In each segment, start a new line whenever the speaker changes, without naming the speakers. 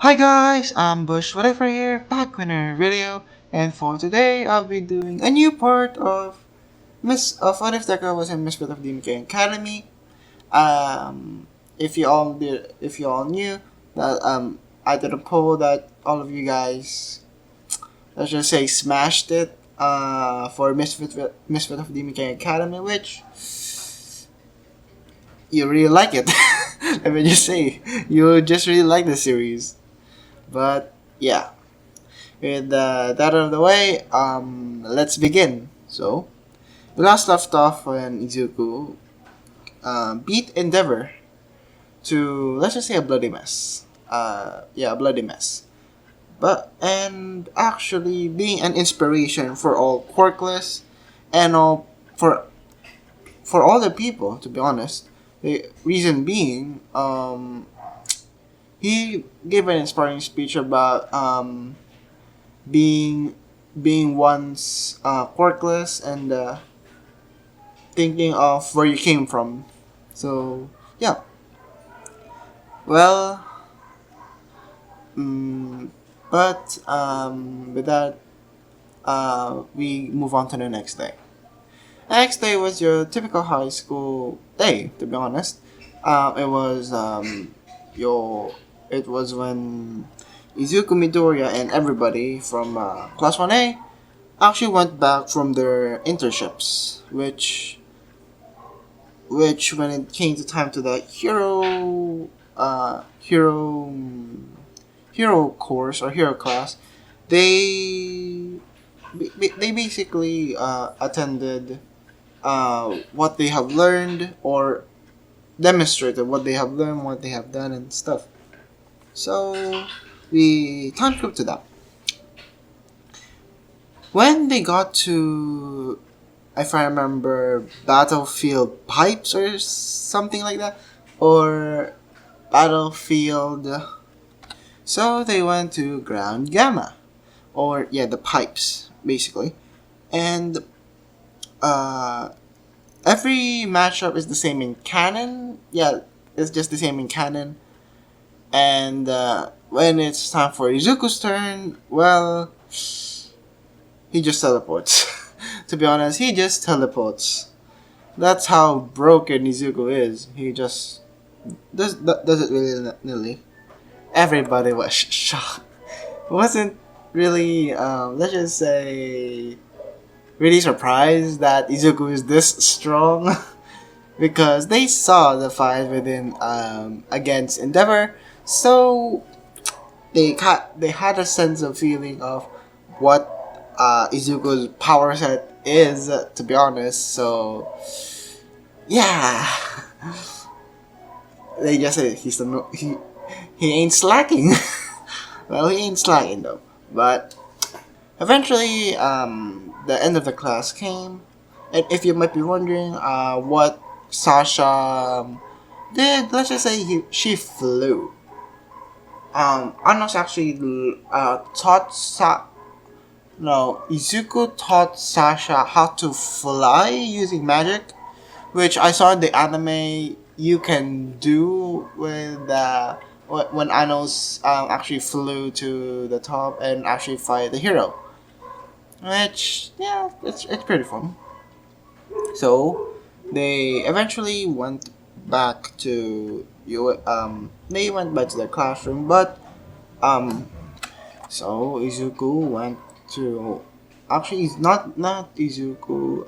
Hi guys, I'm Bush Whatever here, back with another video, and for today I'll be doing a new part of What If Deku was in Misfit of Demon King Academy. If you all knew that I did a poll that all of you guys, let's just say, smashed it for Misfit of Demon King Academy, which you really like it. Let me just say, you just really like the series. But yeah, with that out of the way, let's begin. So, we last left off when Izuku beat Endeavor to, let's just say, a bloody mess. Yeah, a bloody mess. But, and actually being an inspiration for all quirkless and all, for all the people, to be honest. The reason being, he gave an inspiring speech about being once quirkless and thinking of where you came from. So yeah, well, mm, but with that, we move on to the next day. Next day was your typical high school day. To be honest, it was your it was when Izuku Midoriya and everybody from Class 1A actually went back from their internships, which when it came to time to the hero course or hero class, they they basically attended what they have learned or demonstrated what they have learned, what they have done, and stuff. So we time skip to that. When they got to, if I remember, Battlefield Pipes or something like that, or Battlefield. So they went to Ground Gamma, or yeah, the pipes basically, and uh, every matchup is the same in canon. Yeah, it's just the same in canon. And when it's time for Izuku's turn, well, he just teleports. To be honest, he just teleports. That's how broken Izuku is. He just does it really. Everybody was shocked. Wasn't really, let's just say, really surprised that Izuku is this strong. Because they saw the fight within against Endeavor, so they had a sense of feeling of what Izuku's power set is. To be honest, so yeah, they just say he ain't slacking. Well, he ain't slacking though. But eventually, the end of the class came, and if you might be wondering, what Sasha did, let's just say she flew. Anos actually Izuku taught Sasha how to fly using magic, which I saw in the anime you can do with when Anos actually flew to the top and actually fight the hero. Which, yeah, it's pretty fun. So they eventually went back to they went back to their classroom, but um so Izuku went to, actually it's not Izuku,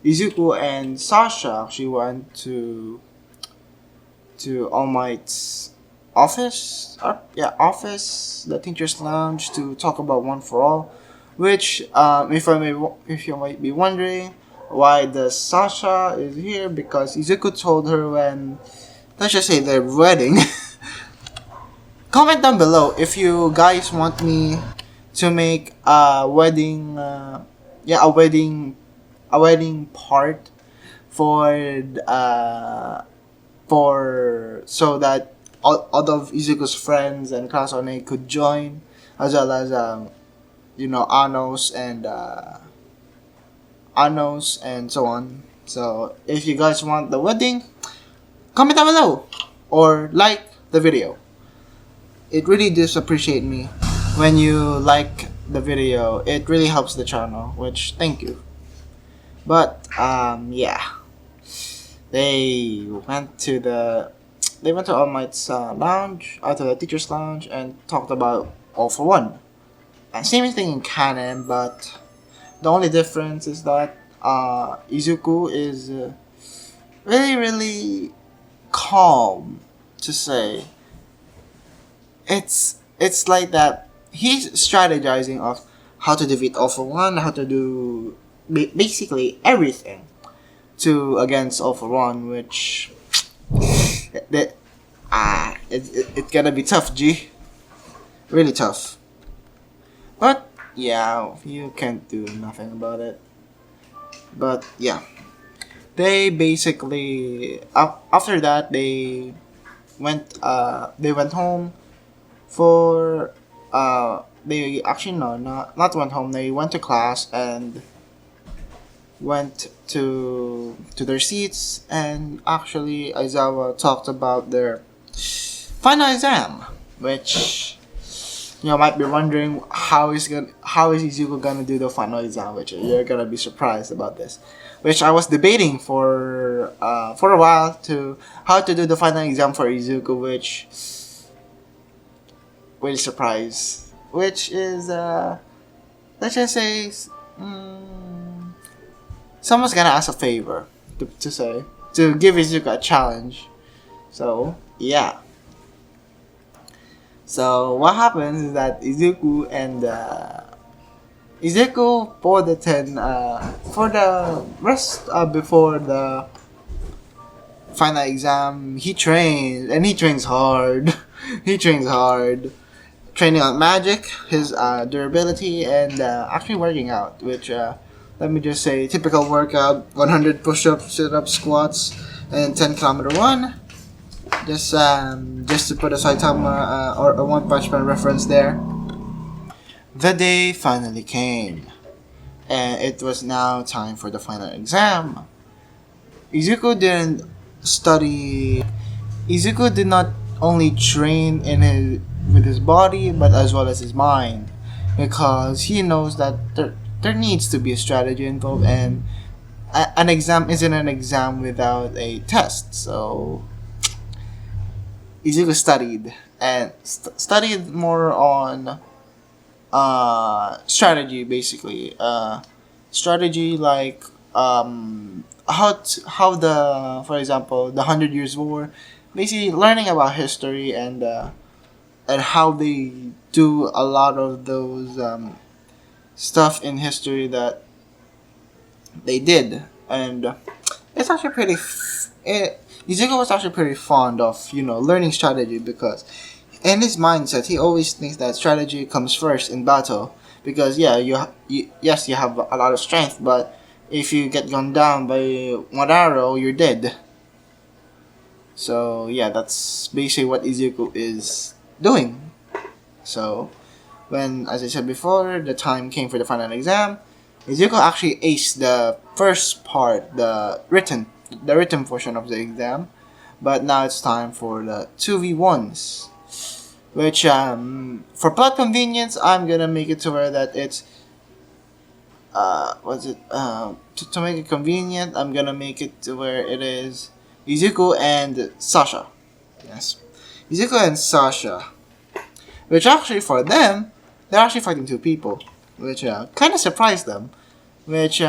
Izuku and Sasha actually went to All Might's office, office, the teacher's lounge, to talk about One for All, which if you might be wondering why the Sasha is here, because Izuku told her when, let's just say, their wedding. Comment down below if you guys want me to make a wedding, a wedding part for so that all of Izuku's friends and class on A could join, as well as Anos and so on. So if you guys want the wedding, comment down below or like the video. it really does appreciate me when you like the video. It really helps the channel, which thank you. But yeah, they went to the they went to All Might's lounge, to the teacher's lounge, and talked about All for One. And same thing in canon, but the only difference is that Izuku is really, really calm to say. It's like that he's strategizing of how to defeat All for One, how to do basically everything to against All for One, which that it's gonna be tough, G. Really tough. But yeah, you can't do nothing about it. But yeah, they basically after that they went home for they actually no not went home, they went to class and went to their seats, and actually Aizawa talked about their final exam, which you might be wondering how is Izuku gonna do the final exam, which you're gonna be surprised about this, which I was debating for a while to how to do the final exam for Izuku, which will surprise, which is let's just say someone's gonna ask a favor to say to give Izuku a challenge. So yeah. So what happens is that Izuku and Izuku for the rest before the final exam, he trains, and he trains hard. He trains hard, training on magic, his durability, and actually working out. Which let me just say, typical workout: 100 push-ups, sit-ups, squats, and 10-kilometer run. Just to put a Saitama or a One Punch Man reference there. The day finally came, and it was now time for the final exam. Izuku didn't study. Izuku did not only train with his body, but as well as his mind, because he knows that there needs to be a strategy involved, and an exam isn't an exam without a test. So Izuku studied and studied more on strategy, basically. Strategy like how the, for example, the 100 Years War, basically learning about history and how they do a lot of those stuff in history that they did, and it's actually pretty. Izuku was actually pretty fond of learning strategy, because in his mindset he always thinks that strategy comes first in battle, because yes, you have a lot of strength, but if you get gunned down by one arrow, you're dead. So yeah, that's basically what Izuku is doing. So when, as I said before, the time came for the final exam, Izuku actually aced the first part, the written portion of the exam, but now it's time for the 2v1s, which for plot convenience I'm gonna make it to where that it's to make it convenient, I'm gonna make it to where it is Izuku and Sasha. Yes, Izuku and Sasha, which actually for them, they're actually fighting two people, which kind of surprised them, which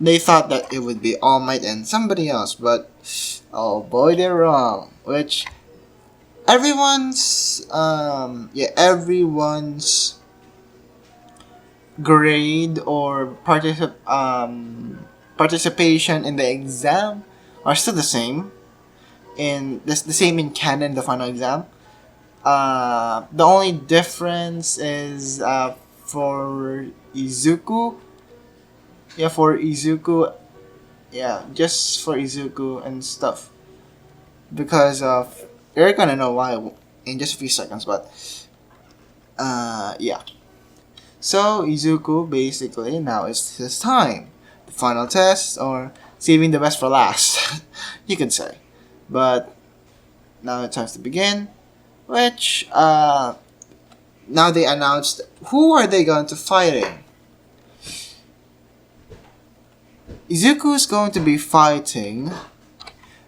they thought that it would be All Might and somebody else, but oh boy, they're wrong. Which everyone's grade or participation in the exam are still the same. The same in canon, the final exam. The only difference is for Izuku. Yeah, for Izuku. Yeah, just for Izuku and stuff. Because of, you're gonna know why in just a few seconds, but yeah. So Izuku, basically now it's his time. The final test, or saving the best for last, you could say. But now it's time to begin. which now they announced who are they going to fighting. Izuku is going to be fighting.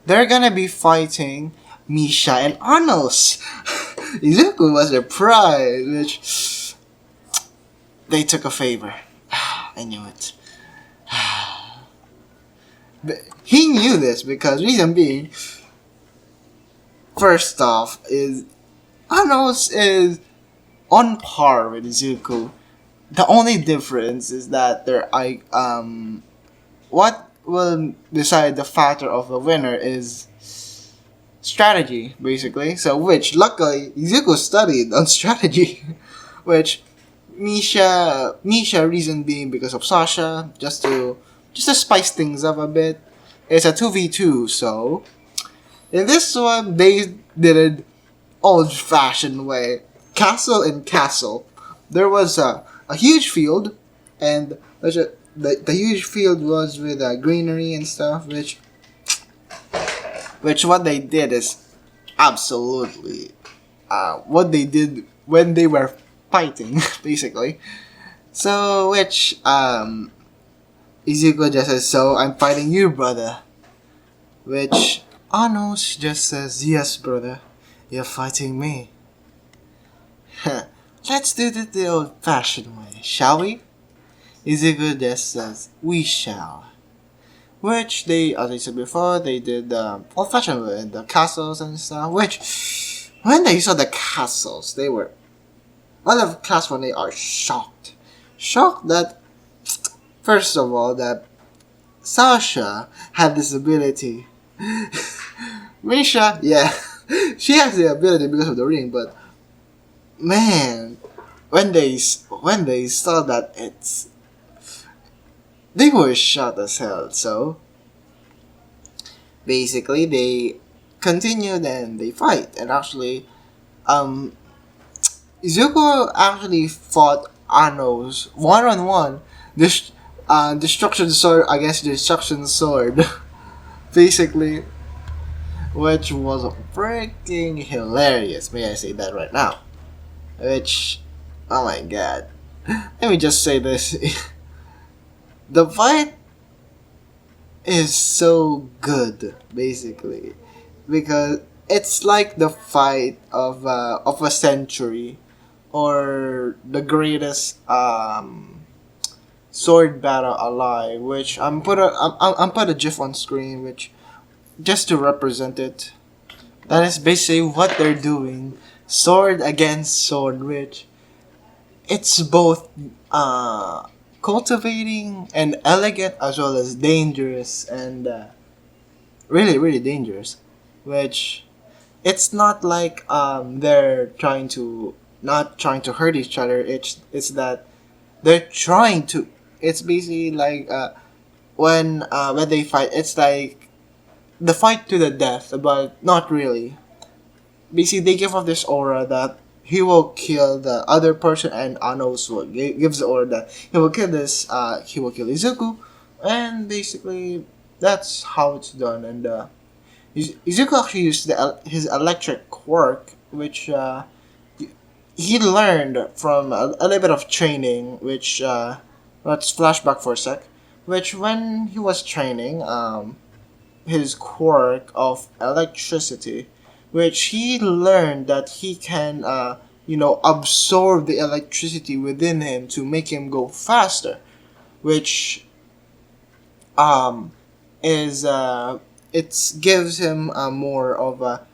They're gonna be fighting Misha and Anos. Izuku was their pride, which they took a favor. I knew it. But he knew this because reason being, first off, is Anos is on par with Izuku. The only difference is that what will decide the factor of the winner is strategy, basically. So, which luckily Izuku studied on strategy, which Misha reason being because of Sasha, just to spice things up a bit. It's a 2v2, so in this one they did it old fashioned way. Castle and castle. There was a huge field, and the huge field was with greenery and stuff, which what they did is absolutely what they did when they were fighting, basically. So, which Izuku just says, "So I'm fighting you, brother." Which Anos just says, "Yes, brother, you're fighting me." Let's do it the old-fashioned way, shall we? Izuku just says, "We shall." Which they, as I said before, they did old-fashioned way, the castles and stuff. Which, when they saw the castles, they were all of class when they are shocked that first of all that Sasha had this ability. Misha, yeah, she has the ability because of the ring, but man, when they saw that they were shocked as hell. So basically, they continued and they fight, and actually, Izuku actually fought Anos one-on-one. Destruction sword against destruction sword, basically, which was freaking hilarious. May I say that right now? Which, oh my god, let me just say this: the fight is so good, basically, because it's like the fight of a century, or the greatest sword battle alive. Which I'm put a gif on screen, which just to represent it. That is basically what they're doing, sword against sword, which it's both cultivating and elegant as well as dangerous and really really dangerous. Which it's not like they're trying to not trying to hurt each other. It's that they're trying to. It's basically like when they fight, it's like the fight to the death, but not really. Basically, they give off this aura that he will kill the other person, and Anos will gives the aura that he will kill this. He will kill Izuku, and basically that's how it's done. And Izuku actually used his electric quirk, which he learned from a little bit of training. Which let's flashback for a sec. Which when he was training, his quirk of electricity, which he learned that he can, absorb the electricity within him to make him go faster, which is it gives him more of a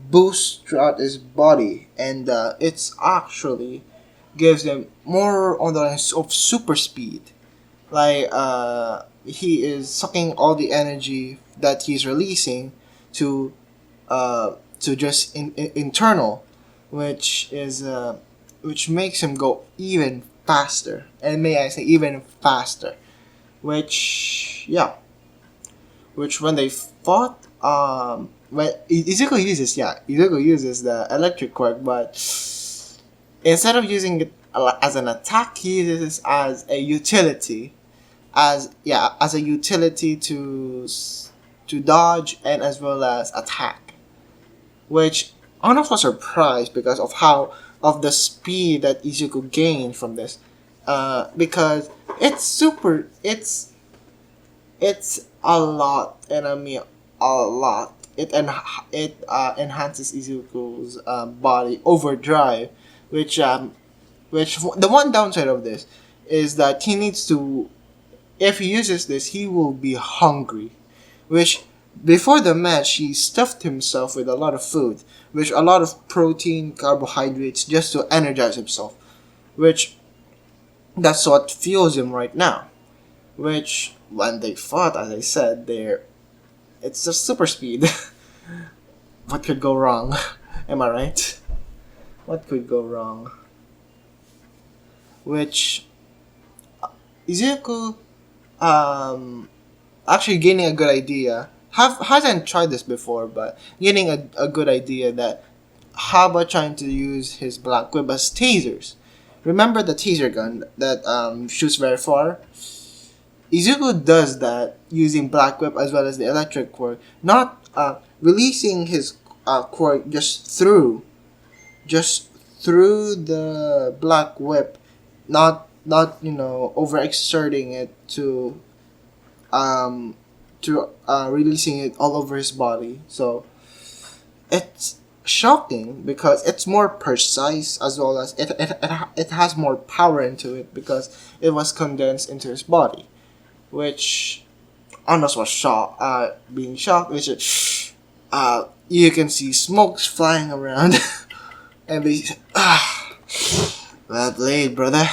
boost throughout his body, and it's actually gives him more on the lines of super speed. Like he is sucking all the energy that he's releasing to just internal, which is which makes him go even faster, and may I say even faster. Which which when they fought, when Izuku uses the electric quirk, but instead of using it as an attack, he uses it as a utility, as a utility to dodge and as well as attack. Which Anos was surprised because of how of the speed that Izuku gained from this. Because it's super. It's a lot, and I mean a lot. It enhances Izuku's body overdrive, which the one downside of this is that he needs to, if he uses this, he will be hungry, which before the match he stuffed himself with a lot of food, which a lot of protein, carbohydrates, just to energize himself, which that's what fuels him right now. Which when they fought, as I said, it's just super speed. What could go wrong? Am I right? What could go wrong? Which Izuku actually gaining a good idea. Hasn't tried this before, but getting a good idea that how about trying to use his black whip as tasers. Remember the taser gun that shoots very far? Izuku does that using black whip as well as the electric quirk, not releasing his quirk just through the black whip, not overexerting it to releasing it all over his body. So it's shocking because it's more precise as well as it has more power into it because it was condensed into his body, which Anos was being shocked, which you can see smokes flying around, and they well played, brother,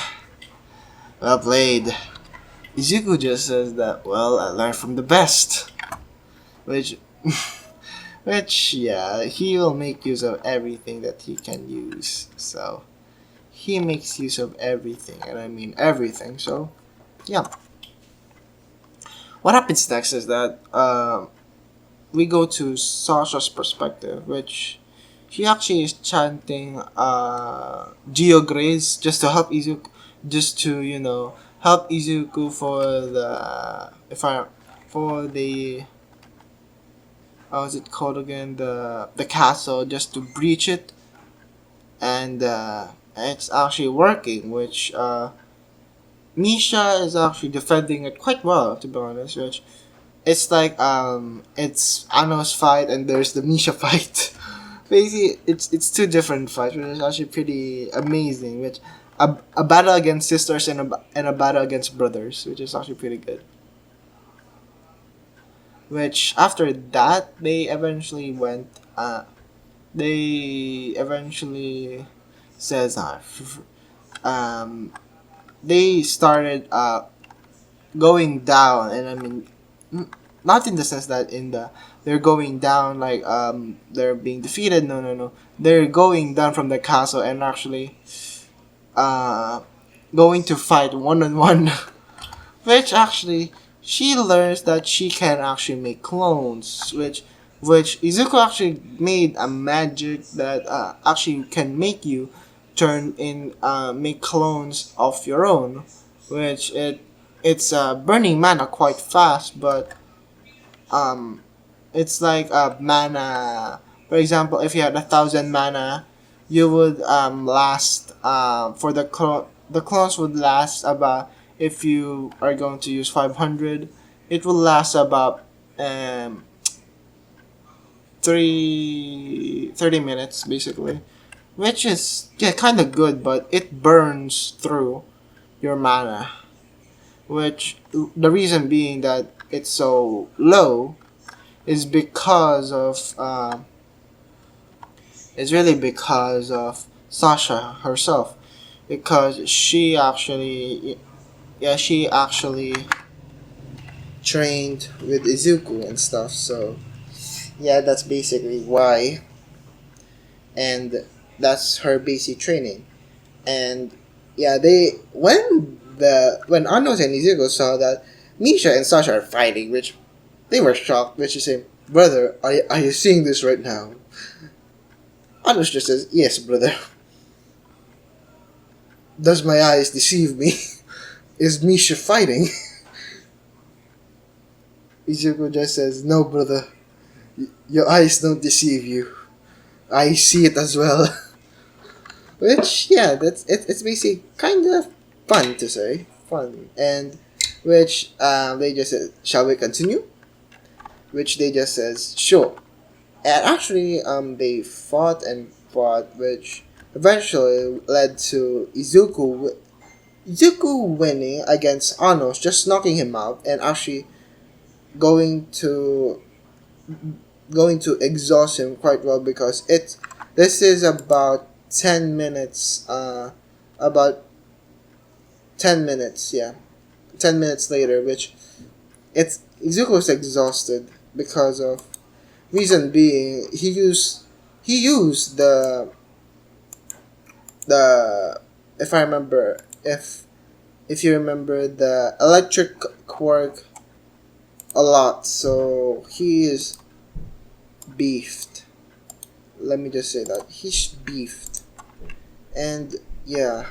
well played. Izuku just says that, well, I learned from the best, which yeah, he will make use of everything that he can use. So he makes use of everything, and I mean everything. So yeah. What happens next is that we go to Sasha's perspective, which she actually is chanting Geo Grace just to help Izuku, just to help Izuku for the for the how is it called again, the castle, just to breach it, and it's actually working, which Misha is actually defending it quite well, to be honest, which it's like it's Ano's fight and there's the Misha fight. Basically, it's two different fights, which is actually pretty amazing. Which a battle against sisters and a battle against brothers, which is actually pretty good. Which after that they eventually says um they started going down, and I mean not in the sense that they're going down like they're being defeated. No, they're going down from the castle and actually uh going to fight one on one. Which actually she learns that she can actually make clones, which Izuku actually made a magic that actually can make you turn in make clones of your own, which it's burning mana quite fast, but um it's like mana. For example, if you had 1,000 mana, you would last for the clones would last about, if you are going to use 500, it will last about um 30 minutes basically, which is yeah kind of good, but it burns through your mana, which the reason being that it's so low is because of it's really because of Sasha herself, because she actually trained with Izuku and stuff. So yeah, that's basically why, and that's her basic training. And yeah, when Anos and Izuku saw that Misha and Sasha are fighting, which they were shocked, which is saying, "Brother, are you seeing this right now?" Anos just says, "Yes, brother." Does my eyes deceive me? Is Misha fighting? Izuku just says, "No, brother. Your eyes don't deceive you. I see it as well. Which, yeah, it's basically kind of fun to say, fun, and which they just said, shall we continue? Which they just says sure, and actually they fought and fought, which eventually led to Izuku winning against Anos, just knocking him out, and actually going to going to exhaust him quite well because this is about 10 minutes about 10 minutes, yeah, 10 minutes later, which it's Izuku's exhausted because of reason being he used the if I remember if you remember the electric quirk a lot, so he is beefed. Let me just say that he's beefed, and yeah,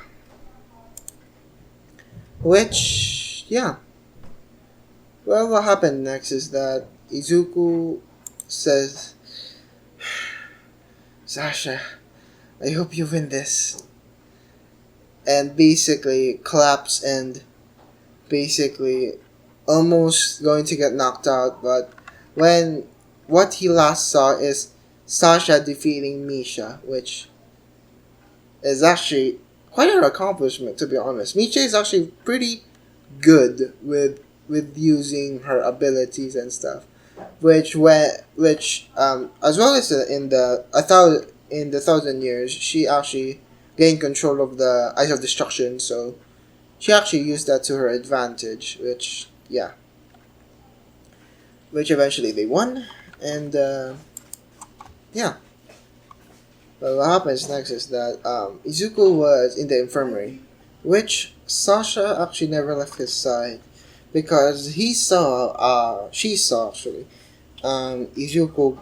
which yeah. Well, what happened next is that Izuku says, "Sasha, I hope you win this," and basically claps and basically almost going to get knocked out, but when what he last saw is Sasha defeating Misha, which is actually quite an accomplishment, to be honest. Misha is actually pretty good with using her abilities and stuff, which as well as in the thousand years she actually gained control of the Eyes of Destruction, so she actually used that to her advantage, which yeah, which eventually they won, and yeah. But what happens next is that Izuku was in the infirmary, which Sasha actually never left his side because she saw actually, Izuku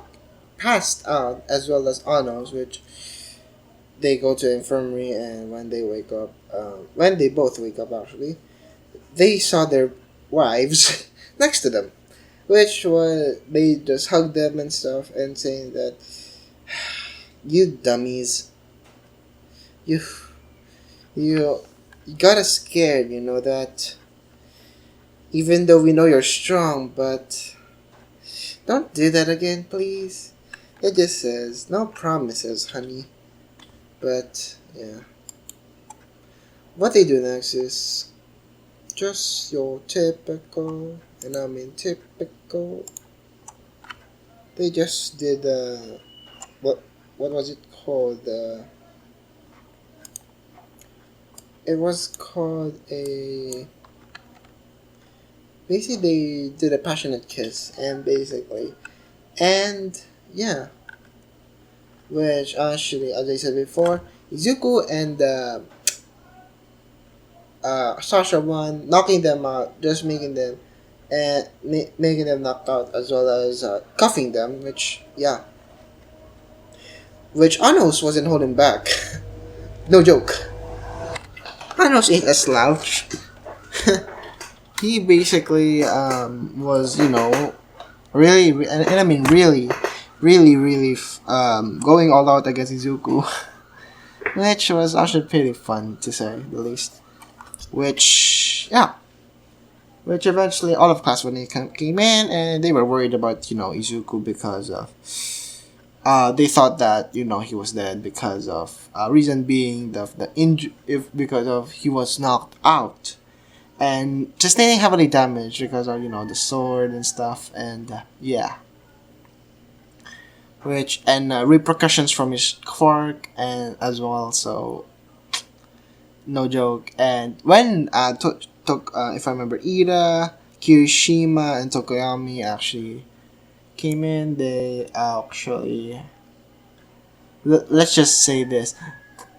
passed out as well as Anos, which they go to the infirmary, and when they both wake up actually, they saw their wives next to them, which was they just hugged them and stuff and saying that you dummies, you you you got us scared, you know that. Even though we know you're strong, but don't do that again, please. It just says no promises, honey. But yeah, what they do next is just your typical, and I mean typical. They just did what was it called? It was called a. Basically, they did a passionate kiss, and yeah, which actually, as I said before, Izuku and Sasha won, knocking them out, just making them and making them knocked out, as well as cuffing them, which yeah, which Anos wasn't holding back. No joke. Anos ain't a slouch. He basically was, really, and I mean really going all out against Izuku, which was actually pretty fun to say the least. Which yeah, which eventually all of class when they came in, and they were worried about Izuku because of they thought that he was dead because of reason being the if because of he was knocked out and sustaining heavily damage because of the sword and stuff, and yeah, which and repercussions from his quirk and as well, so no joke. And when if I remember, Ida, Kirishima, and Tokoyami actually came in, they actually let's just say this,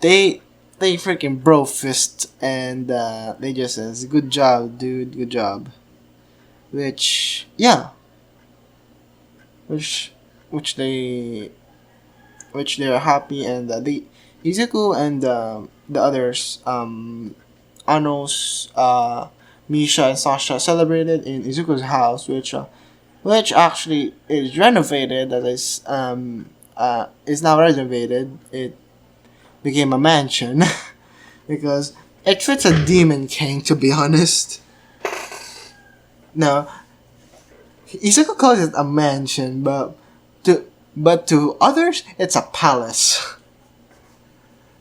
they freaking bro fist, and they just says good job, dude, good job, which yeah, which which they which they're happy, and they Izuku and the others Anos, Misha, and Sasha celebrated in Izuku's house, which actually is renovated, is now renovated. It became a mansion because it fits a demon king. To be honest, no, Izuku calls it a mansion, to others it's a palace.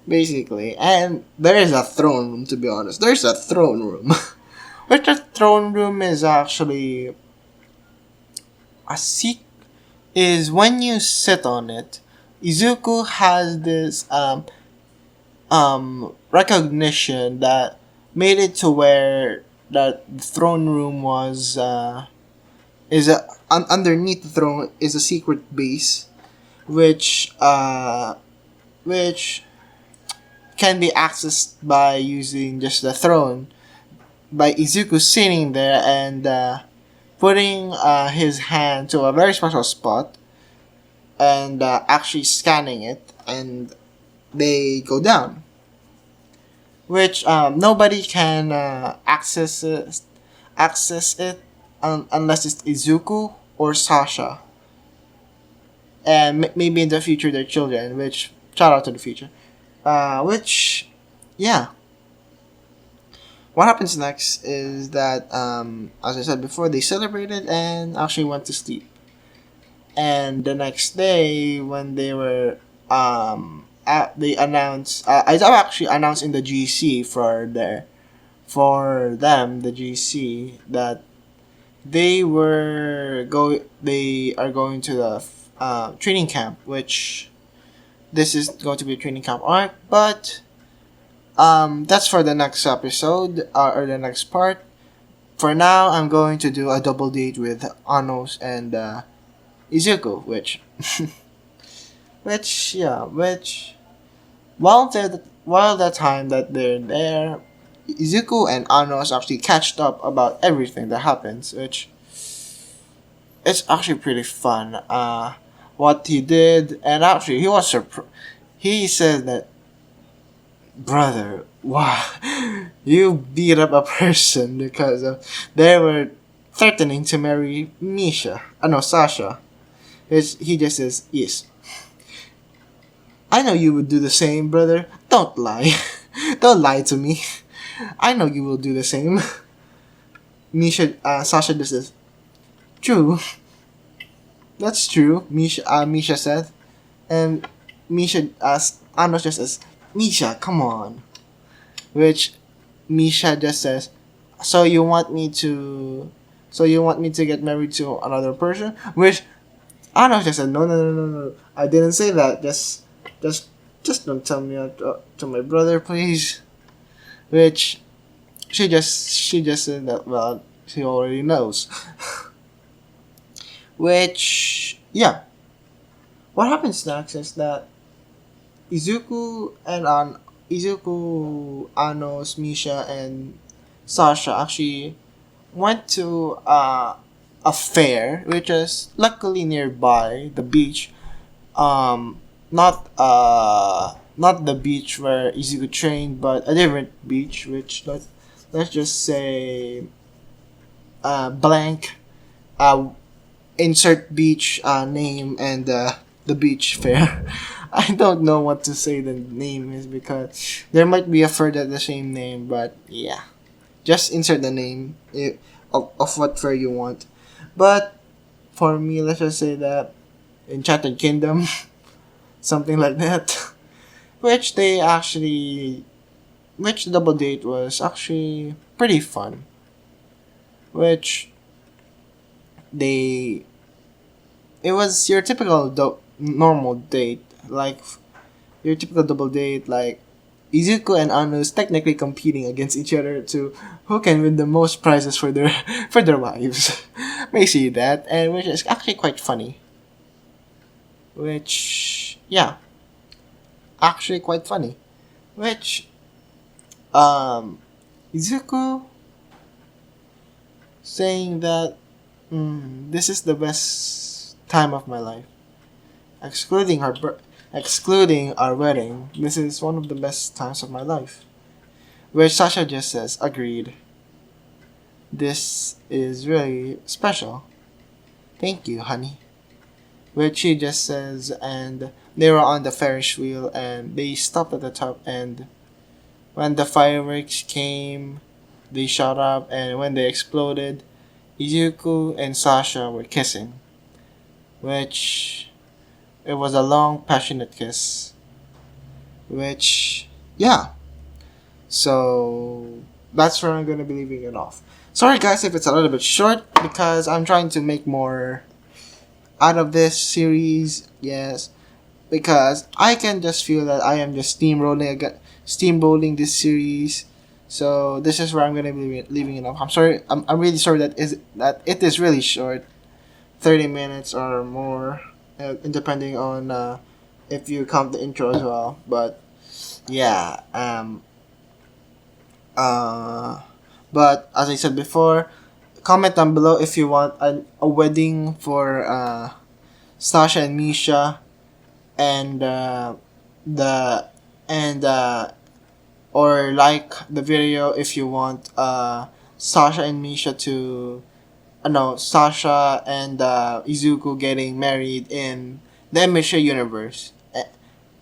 Basically, and there is a throne room. To be honest, there's a throne room. But the throne room is actually a seat. Is when you sit on it, Izuku has this recognition that made it to where that the throne room was underneath the throne is a secret base, which which can be accessed by using just the throne, by Izuku sitting there and putting his hand to a very special spot and actually scanning it, and they go down, which nobody can access it unless it's Izuku or Sasha, and maybe in the future their children. Which shout out to the future. Which, yeah. What happens next is that, as I said before, they celebrated and actually went to sleep. And the next day, when they were, they announced, I actually announced in the GC for them, the GC, that they are going to the training camp, which this is going to be a training camp arc, but that's for the next episode or the next part. For now, I'm going to do a double date with Anos and Izuku, which while the time that they're there, Izuku and Anos actually catched up about everything that happens, which it's actually pretty fun. What he did, and actually he was surprised. He said that, brother, wow, you beat up a person because they were threatening to marry Sasha. He just says, yes. I know you would do the same, brother. Don't lie. Don't lie to me. I know you will do the same. Sasha just says, true. That's true, Misha said. And Misha asked, Anos just says, Misha, come on. Which Misha just says, so you want me to get married to another person? Which Anos just said, no. I didn't say that. Just don't tell me to my brother, please. Which she just said that, well, she already knows. Which, yeah. What happens next is that Izuku, Anos, Misha, and Sasha actually went to a fair, which is luckily nearby the beach. Not the beach where Izuku trained, but a different beach, which let's just say blank. Insert beach name and the beach fair. I don't know what to say the name is because there might be a fair that the same name, but yeah, just insert the name of what fair you want. But for me, let's just say that Enchanted Kingdom, something like that, which the double date was actually pretty fun, which it was your typical normal date, like your typical double date, like Izuku and Anos technically competing against each other to who can win the most prizes for their for their wives. May see that, and which is actually quite funny. Which, yeah, actually quite funny. Which Izuku saying that, this is the best time of my life. Excluding our wedding, this is one of the best times of my life. Where Sasha just says, agreed. This is really special. Thank you, honey. which he just says, and they were on the Ferris wheel and they stopped at the top, and when the fireworks came, they shot up, and when they exploded, Izuku and Sasha were kissing, which it was a long, passionate kiss. Which, yeah. So that's where I'm gonna be leaving it off. Sorry, guys, if it's a little bit short because I'm trying to make more out of this series. Yes, because I can just feel that I am just steamrolling this series. So this is where I'm gonna be leaving it off. I'm sorry. I'm really sorry that it is really short, 30 minutes or more, depending on if you count the intro as well. But yeah, uh, but as I said before, comment down below if you want a wedding for Sasha and Misha, and the and or like the video if you want Sasha and Misha to no Sasha and Izuku getting married in the Misha universe,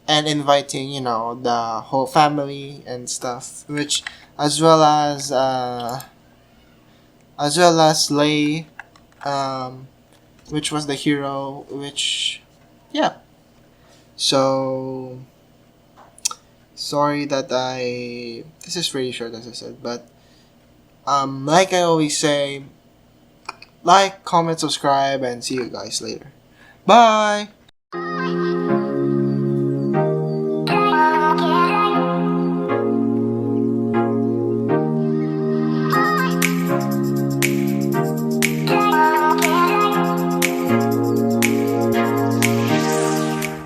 and inviting the whole family and stuff, which as well as Lei, um, which was the hero, which yeah. So sorry that this is really short as I said, but like I always say, like, comment, subscribe, and see you guys later. Bye.